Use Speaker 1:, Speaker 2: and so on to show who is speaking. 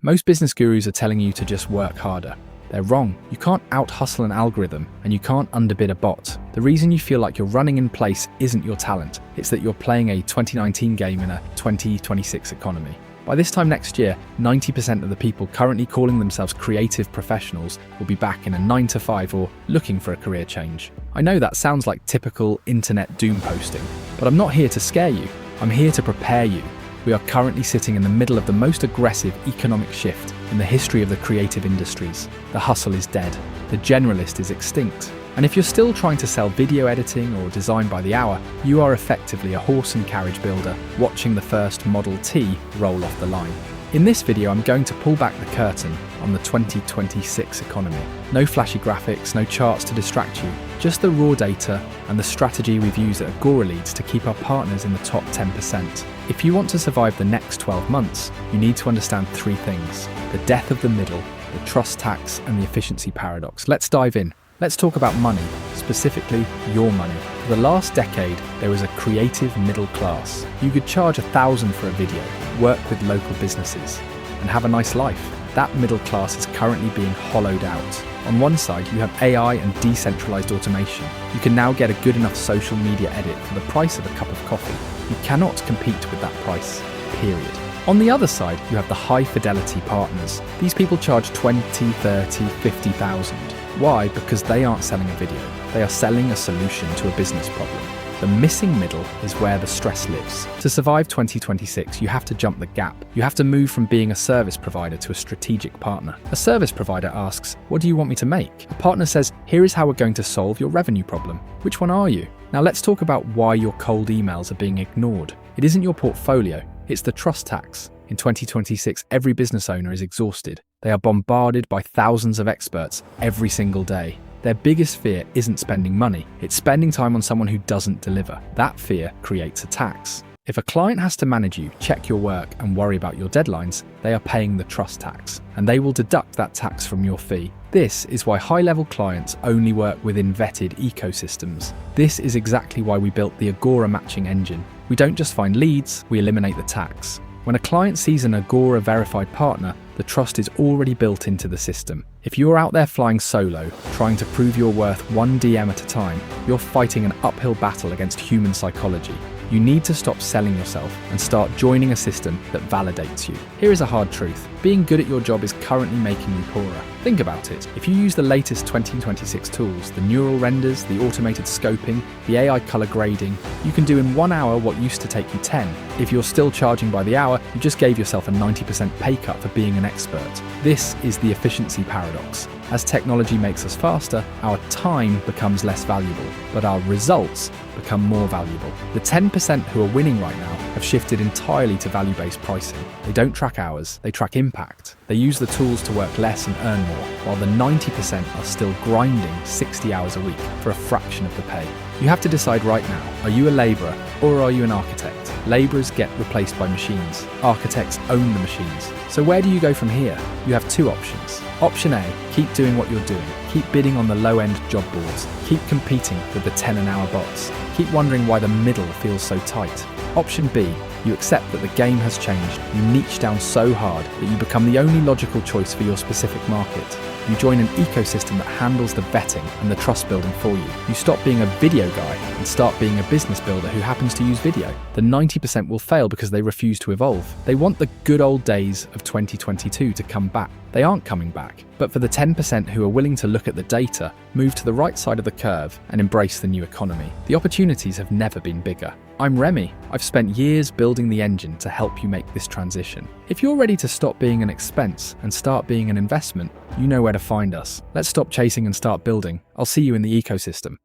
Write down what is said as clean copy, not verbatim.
Speaker 1: Most business gurus are telling you to just work harder. They're wrong. You can't out-hustle an algorithm, and you can't underbid a bot. The reason you feel like you're running in place isn't your talent. It's that you're playing a 2019 game in a 2026 economy. By this time next year, 90% of the people currently calling themselves creative professionals will be back in a 9-to-5 or looking for a career change. I know that sounds like typical internet doom posting, but I'm not here to scare you. I'm here to prepare you. We are currently sitting in the middle of the most aggressive economic shift in the history of the creative industries. The hustle is dead. The generalist is extinct. And if you're still trying to sell video editing or design by the hour, you are effectively a horse and carriage builder watching the first Model T roll off the line. In this video, I'm going to pull back the curtain on the 2026 economy. No flashy graphics, no charts to distract you, just the raw data and the strategy we've used at AgoraLeads to keep our partners in the top 10%. If you want to survive the next 12 months, you need to understand three things: the death of the middle, the trust tax, and the efficiency paradox. Let's dive in. Let's talk about money, specifically your money. For the last decade, there was a creative middle class. You could charge $1,000 for a video, work with local businesses, and have a nice life. That middle class is currently being hollowed out. On one side, you have AI and decentralized automation. You can now get a good enough social media edit for the price of a cup of coffee. You cannot compete with that price, period. On the other side, you have the high-fidelity partners. These people charge $20,000, $30,000, $50,000. Why? Because they aren't selling a video. They are selling a solution to a business problem. The missing middle is where the stress lives. To survive 2026, you have to jump the gap. You have to move from being a service provider to a strategic partner. A service provider asks, "What do you want me to make?" A partner says, "Here is how we're going to solve your revenue problem." Which one are you? Now let's talk about why your cold emails are being ignored. It isn't your portfolio, it's the trust tax. In 2026, every business owner is exhausted. They are bombarded by thousands of experts every single day. Their biggest fear isn't spending money, it's spending time on someone who doesn't deliver. That fear creates a tax. If a client has to manage you, check your work, and worry about your deadlines, they are paying the trust tax, and they will deduct that tax from your fee. This is why high-level clients only work within vetted ecosystems. This is exactly why we built the Agora matching engine. We don't just find leads, we eliminate the tax. When a client sees an Agora verified partner, the trust is already built into the system. If you're out there flying solo, trying to prove your worth one DM at a time, you're fighting an uphill battle against human psychology. You need to stop selling yourself and start joining a system that validates you. Here is a hard truth. Being good at your job is currently making you poorer. Think about it. If you use the latest 2026 tools, the neural renders, the automated scoping, the AI color grading, you can do in 1 hour what used to take you 10. If you're still charging by the hour, you just gave yourself a 90% pay cut for being an expert. This is the efficiency paradox. As technology makes us faster, our time becomes less valuable, but our results become more valuable. The 10% who are winning right now have shifted entirely to value-based pricing. They don't track hours, they track impact. They use the tools to work less and earn more, while the 90% are still grinding 60 hours a week for a fraction of the pay. You have to decide right now, are you a labourer or are you an architect? Labourers get replaced by machines. Architects own the machines. So where do you go from here? You have two options. Option A, keep doing what you're doing. Keep bidding on the low-end job boards. Keep competing with the 10 an hour bots. Keep wondering why the middle feels so tight. Option B, you accept that the game has changed. You niche down so hard that you become the only logical choice for your specific market. You join an ecosystem that handles the vetting and the trust building for you. You stop being a video guy and start being a business builder who happens to use video. The 90% will fail because they refuse to evolve. They want the good old days of 2022 to come back. They aren't coming back. But for the 10% who are willing to look at the data, move to the right side of the curve, and embrace the new economy, the opportunities have never been bigger. I'm Remy. I've spent years building the engine to help you make this transition. If you're ready to stop being an expense and start being an investment, you know where to find us. Let's stop chasing and start building. I'll see you in the ecosystem.